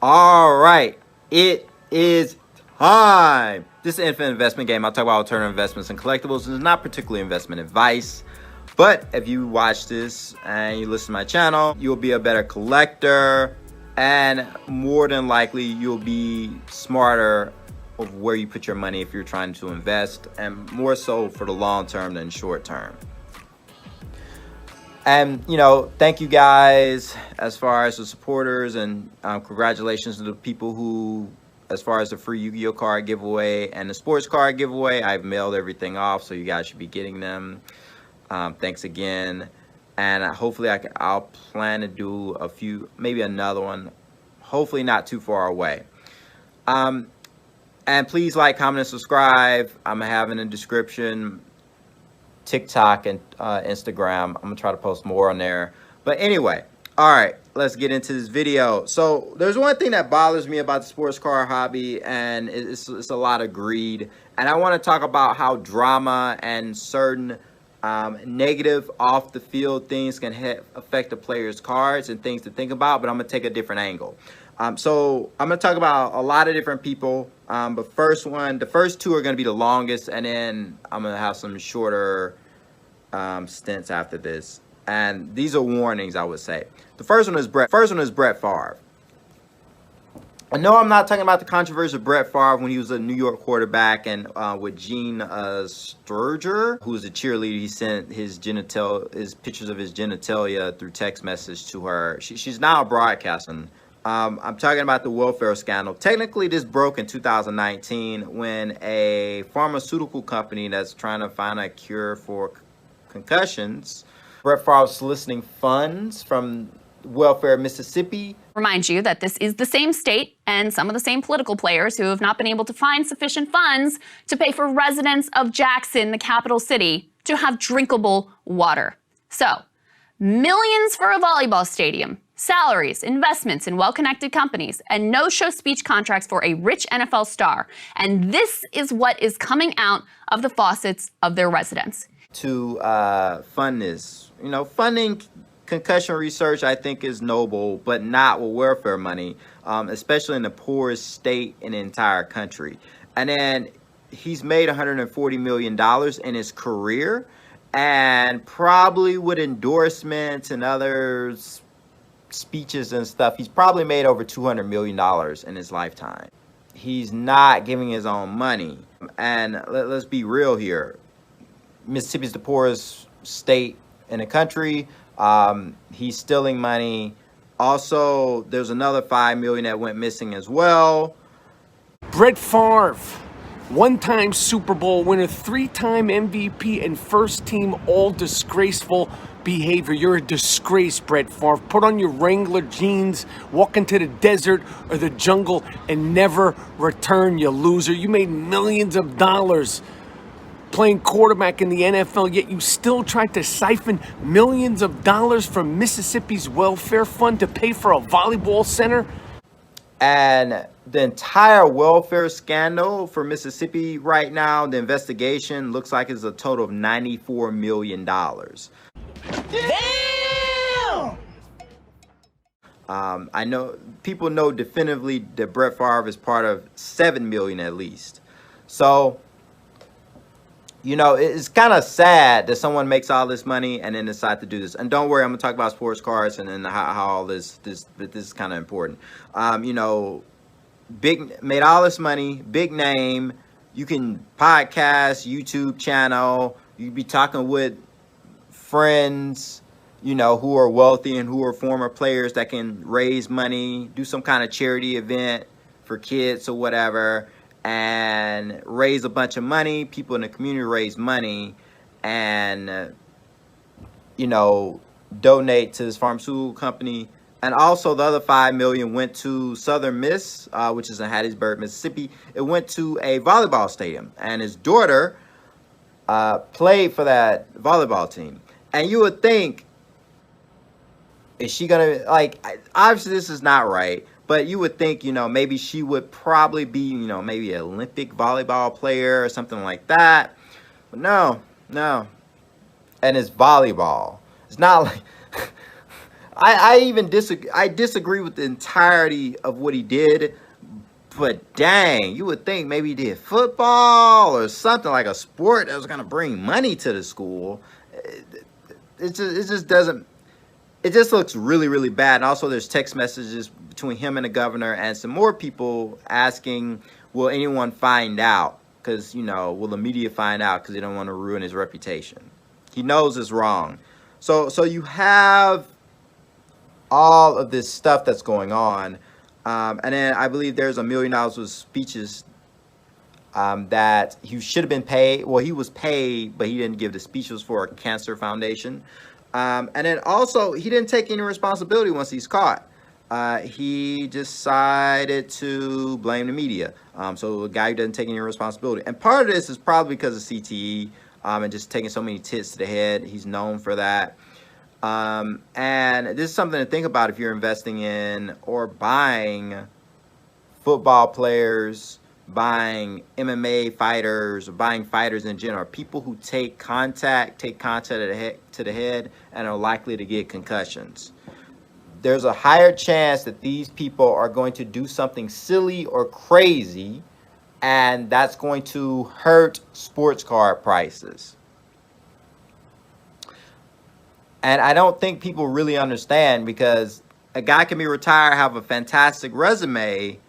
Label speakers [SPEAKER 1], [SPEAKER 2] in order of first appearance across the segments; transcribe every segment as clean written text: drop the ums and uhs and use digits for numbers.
[SPEAKER 1] All right, it is time. This is an infinite investment game. I'll talk about alternative investments and collectibles. It's not particularly investment advice, but if you watch this and you listen to my channel, you'll be a better collector, and more than likely, you'll be smarter of where you put your money if you're trying to invest, and more so for the long term than short term. And, thank you guys as far as the supporters, and congratulations to the people who, as far as the free Yu-Gi-Oh card giveaway and the sports card giveaway, I've mailed everything off, so you guys should be getting them. Thanks again. And hopefully I'll plan to do a few, maybe another one, hopefully not too far away. And please like, comment, and subscribe. I'm having a description TikTok and Instagram. I'm gonna try to post more on there. But anyway, all right, let's get into this video. So there's one thing that bothers me about the sports car hobby, and it's a lot of greed. And I want to talk about how drama and certain negative off the field things can affect the player's cards and things to think about, but I'm gonna take a different angle. So I'm gonna talk about a lot of different people, but the first two are gonna be the longest, and then I'm gonna have some shorter stints after this. And these are warnings, I would say. The first one is Brett Farve. I know I'm not talking about the controversy of Brett Farve when he was a New York quarterback and with Jean Sturger, who was a cheerleader. He sent his pictures of his genitalia through text message to her. She's now broadcasting. I'm talking about the welfare scandal. Technically, this broke in 2019 when a pharmaceutical company that's trying to find a cure for concussions, Brett Farve soliciting funds from Welfare Mississippi.
[SPEAKER 2] Remind you that this is the same state and some of the same political players who have not been able to find sufficient funds to pay for residents of Jackson, the capital city, to have drinkable water. So, millions for a volleyball stadium, salaries, investments in well-connected companies, and no-show speech contracts for a rich NFL star. And this is what is coming out of the faucets of their residents.
[SPEAKER 1] To fund this, funding concussion research, I think, is noble, but not with welfare money, especially in the poorest state in the entire country. And then he's made $140 million in his career, and probably with endorsements and other speeches and stuff, he's probably made over $200 million in his lifetime. He's not giving his own money. And let's be real here. Mississippi's the poorest state in the country. He's stealing money. Also, there's another $5 million that went missing as well.
[SPEAKER 3] Brett Farve, one-time Super Bowl winner, three-time MVP, and first-team all-disgraceful behavior. You're a disgrace, Brett Farve. Put on your Wrangler jeans, walk into the desert or the jungle, and never return, you loser. You made millions of dollars playing quarterback in the NFL, yet you still tried to siphon millions of dollars from Mississippi's welfare fund to pay for a volleyball center.
[SPEAKER 1] And the entire welfare scandal for Mississippi right now, the investigation looks like it's a total of $94 million. Damn! I know people know definitively that Brett Farve is part of $7 million at least. So, it's kind of sad that someone makes all this money and then decide to do this. And don't worry, I'm gonna talk about sports cards and then how all this is kind of important. Made all this money, big name. You can podcast, YouTube channel. You be talking with friends, who are wealthy and who are former players that can raise money, do some kind of charity event for kids or whatever, and raise a bunch of money. People in the community raise money and, donate to this pharmaceutical company. And also the other $5 million went to Southern Miss, which is in Hattiesburg, Mississippi. It went to a volleyball stadium, and his daughter played for that volleyball team. And you would think, is she gonna, obviously this is not right, but you would think, maybe she would probably be, maybe an Olympic volleyball player or something like that. But no. And it's volleyball. It's not like, I even disagree with the entirety of what he did. But dang, you would think maybe he did football or something like a sport that was going to bring money to the school. It just doesn't. It just looks really, really bad. And also, there's text messages between him and the governor and some more people asking, will anyone find out? Because, will the media find out? Because they don't want to ruin his reputation. He knows it's wrong. So you have all of this stuff that's going on. And then I believe there's $1 million with speeches that he should have been paid. Well, he was paid, but he didn't give the speeches for a cancer foundation. And then also, he didn't take any responsibility once he's caught. He decided to blame the media. So a guy who doesn't take any responsibility. And part of this is probably because of CTE and just taking so many tits to the head. He's known for that. And this is something to think about if you're investing in or buying football players, buying MMA fighters, or buying fighters in general. People who take contact to the head and are likely to get concussions. There's a higher chance that these people are going to do something silly or crazy, and that's going to hurt sports card prices. And I don't think people really understand, because a guy can be retired, have a fantastic resume,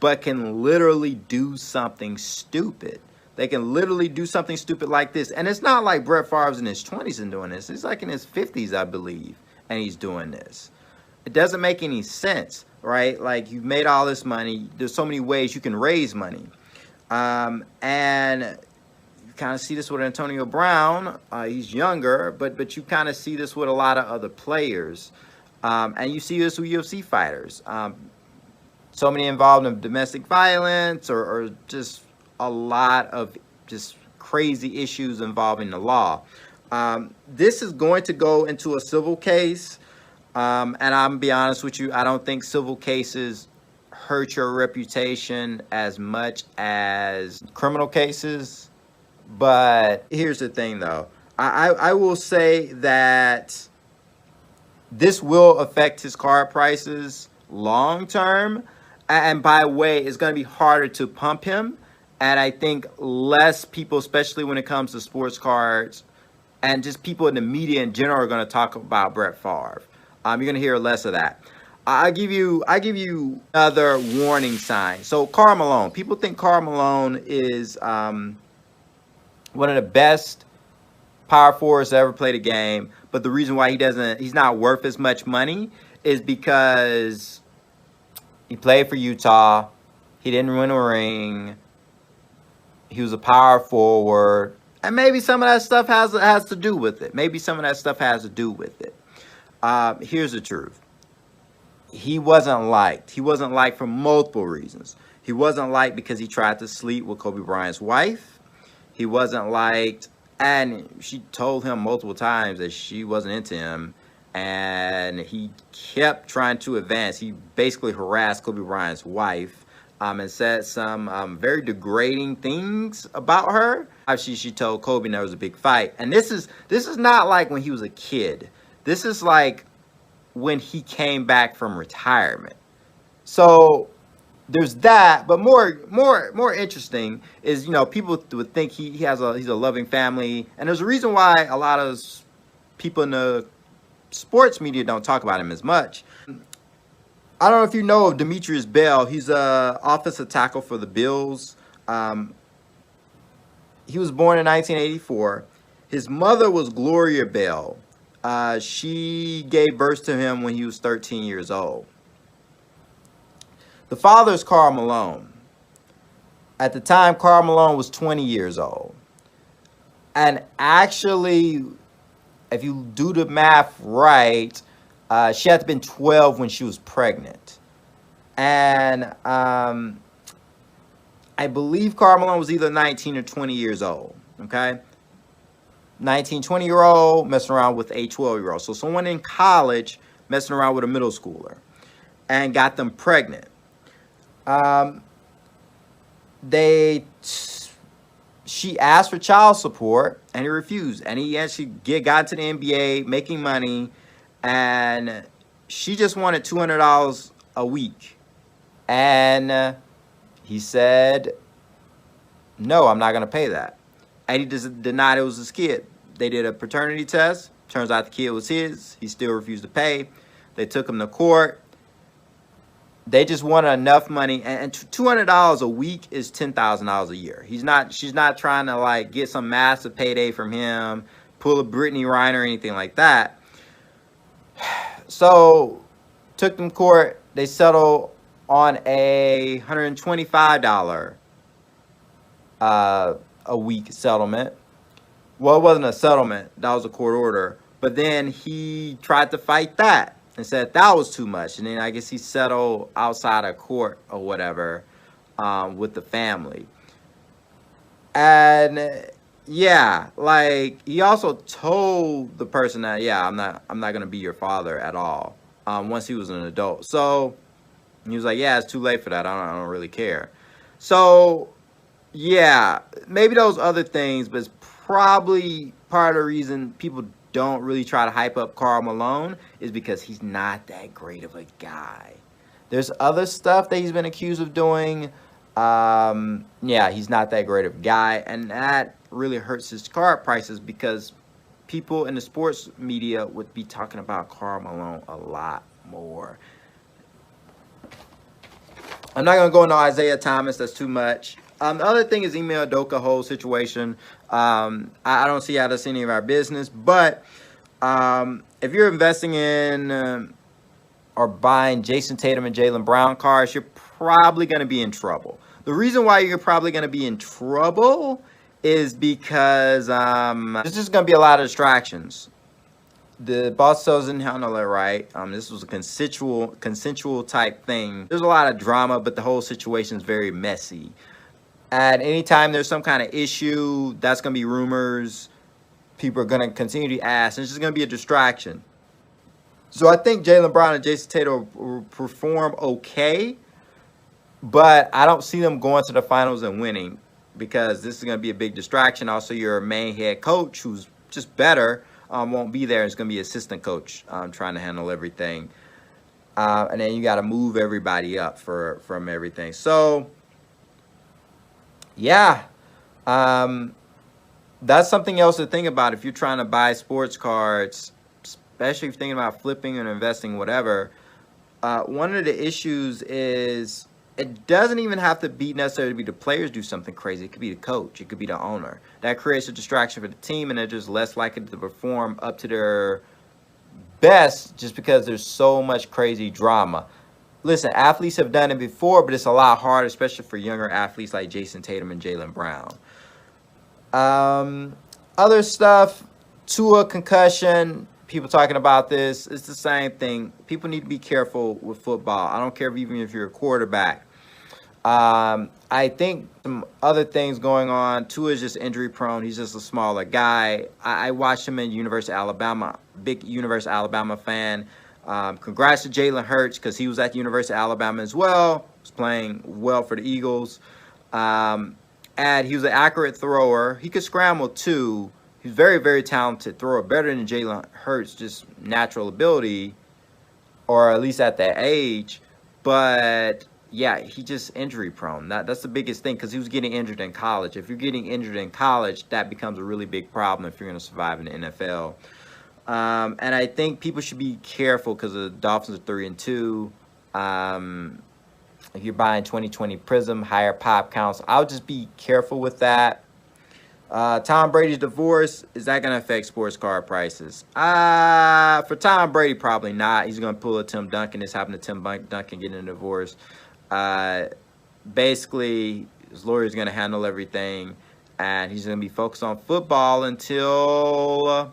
[SPEAKER 1] but can literally do something stupid. They can literally do something stupid like this. And it's not like Brett Farve's in his 20s and doing this. He's like in his 50s, I believe, and he's doing this. It doesn't make any sense, right? Like, you've made all this money. There's so many ways you can raise money. And kind of see this with Antonio Brown. He's younger, but you kind of see this with a lot of other players. And you see this with UFC fighters. So many involved in domestic violence or just a lot of just crazy issues involving the law. This is going to go into a civil case. And I'm going to be honest with you, I don't think civil cases hurt your reputation as much as criminal cases. But here's the thing, though. I will say that this will affect his card prices long term. And by the way, it's going to be harder to pump him. And I think less people, especially when it comes to sports cards, and just people in the media in general, are going to talk about Brett Farve. You're going to hear less of that. I give you another warning sign. So Karl Malone. People think Karl Malone is one of the best power forwards to ever play the game. But the reason why he's not worth as much money is because he played for Utah. He didn't win a ring. He was a power forward. And maybe some of that stuff has to do with it. Here's the truth. He wasn't liked. He wasn't liked for multiple reasons. He wasn't liked because he tried to sleep with Kobe Bryant's wife. He wasn't liked, and she told him multiple times that she wasn't into him, and he kept trying to advance. He basically harassed Kobe Bryant's wife and said some very degrading things about her. She told Kobe there was a big fight. And this is not like when he was a kid. This is like when he came back from retirement. So there's that, but more interesting is, people would think he's a loving family, and there's a reason why a lot of people in the sports media don't talk about him as much. I don't know if you know of Demetrius Bell. He's a offensive tackle for the Bills. He was born in 1984. His mother was Gloria Bell. She gave birth to him when he was 13 years old. The father is Karl Malone. At the time, Karl Malone was 20 years old. And actually, if you do the math right, she had to have been 12 when she was pregnant. And I believe Karl Malone was either 19 or 20 years old. Okay? 19, 20-year-old messing around with a 12-year-old. So someone in college messing around with a middle schooler and got them pregnant. She asked for child support and he refused. And he actually got into the NBA making money. And she just wanted $200 a week. And he said, no, I'm not going to pay that. And he just denied it was his kid. They did a paternity test. Turns out the kid was his. He still refused to pay. They took him to court. They just wanted enough money. And $200 a week is $10,000 a year. She's not trying to like get some massive payday from him, pull a Brittany Ryan or anything like that. So took them to court. They settled on a $125 a week settlement. Well, it wasn't a settlement. That was a court order. But then he tried to fight that and said that was too much. And then I guess he settled outside of court or whatever with the family. And yeah, like he also told the person that, yeah, I'm not going to be your father at all once he was an adult. So he was like, yeah, it's too late for that. I don't really care. So yeah, maybe those other things, but it's probably part of the reason people don't really try to hype up Karl Malone is because he's not that great of a guy. There's other stuff that he's been accused of doing. Yeah, he's not that great of a guy, and that really hurts his card prices because people in the sports media would be talking about Karl Malone a lot more. I'm not going to go into Isaiah Thomas. That's too much. The other thing is Ime Udoka whole situation. I don't see how that's any of our business. But if you're investing in or buying Jason Tatum and Jaylen Brown cards, you're probably going to be in trouble. The reason why you're probably going to be in trouble is because there's just going to be a lot of distractions. The boss doesn't handle it right. This was a consensual type thing. There's a lot of drama, but the whole situation is very messy. And anytime there's some kind of issue, that's going to be rumors. People are going to continue to ask. And it's just going to be a distraction. So I think Jaylen Brown and Jason Tatum will perform okay. But I don't see them going to the finals and winning because this is going to be a big distraction. Also, your main head coach, who's just better, won't be there. It's going to be assistant coach trying to handle everything. And then you got to move everybody up from everything. So yeah, that's something else to think about if you're trying to buy sports cards, especially if you're thinking about flipping and investing, whatever. One of the issues is it doesn't even have to be necessarily be the players do something crazy. It could be the coach. It could be the owner. That creates a distraction for the team, and they're just less likely to perform up to their best just because there's so much crazy drama. Listen, athletes have done it before, but it's a lot harder, especially for younger athletes like Jason Tatum and Jaylen Brown. Other stuff, Tua concussion, people talking about this. It's the same thing. People need to be careful with football. I don't care even if you're a quarterback. I think some other things going on. Tua is just injury prone. He's just a smaller guy. I watched him in University of Alabama. Big University of Alabama fan. Congrats to Jalen Hurts because he was at the University of Alabama as well. Was playing well for the Eagles. And he was an accurate thrower. He could scramble too. He's very, very talented thrower. Better than Jalen Hurts, just natural ability. Or at least at that age. But yeah, he just injury prone. That's the biggest thing because he was getting injured in college. If you're getting injured in college, that becomes a really big problem if you're going to survive in the NFL. And I think people should be careful because the Dolphins are 3-2. If you're buying 2020 Prism, higher pop counts, I'll just be careful with that. Tom Brady's divorce, is that going to affect sports card prices? For Tom Brady, probably not. He's going to pull a Tim Duncan. This happened to Tim Duncan getting a divorce. Basically, his lawyer is going to handle everything, and he's going to be focused on football until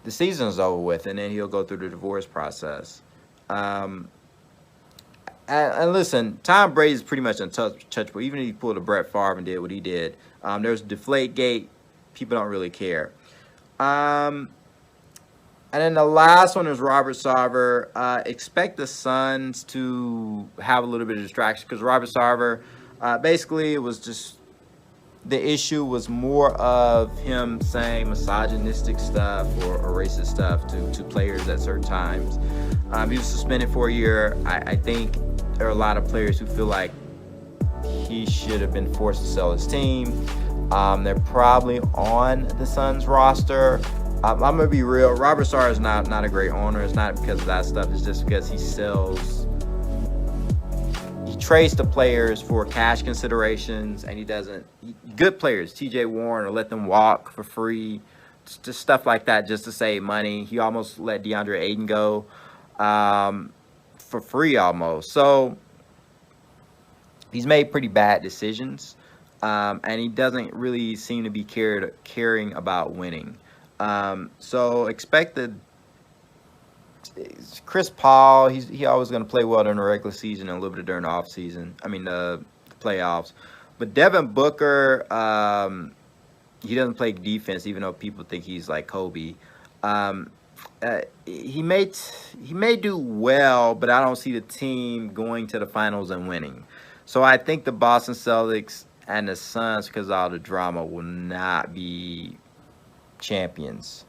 [SPEAKER 1] the season's over with, and then he'll go through the divorce process. And listen, Tom Brady is pretty much untouchable. Even if he pulled a Brett Farve and did what he did, there's Deflategate. People don't really care. And then the last one is Robert Sarver. Expect the Suns to have a little bit of distraction because Robert Sarver, basically, it was just the issue was more of him saying misogynistic stuff or racist stuff to players at certain times. He was suspended for a year. I think there are a lot of players who feel like he should have been forced to sell his team. They're probably on the Suns roster. I'm going to be real. Robert Sarr is not a great owner. It's not because of that stuff. It's just because he trades the players for cash considerations, and good players, TJ Warren, or let them walk for free. Just stuff like that just to save money. He almost let DeAndre Ayton go for free almost. So he's made pretty bad decisions, and he doesn't really seem to be caring about winning. So expect Chris Paul, he always going to play well during the regular season and a little bit during the off season. I mean the playoffs. But Devin Booker, he doesn't play defense, even though people think he's like Kobe. He may do well, but I don't see the team going to the finals and winning. So I think the Boston Celtics and the Suns, because of all the drama, will not be champions.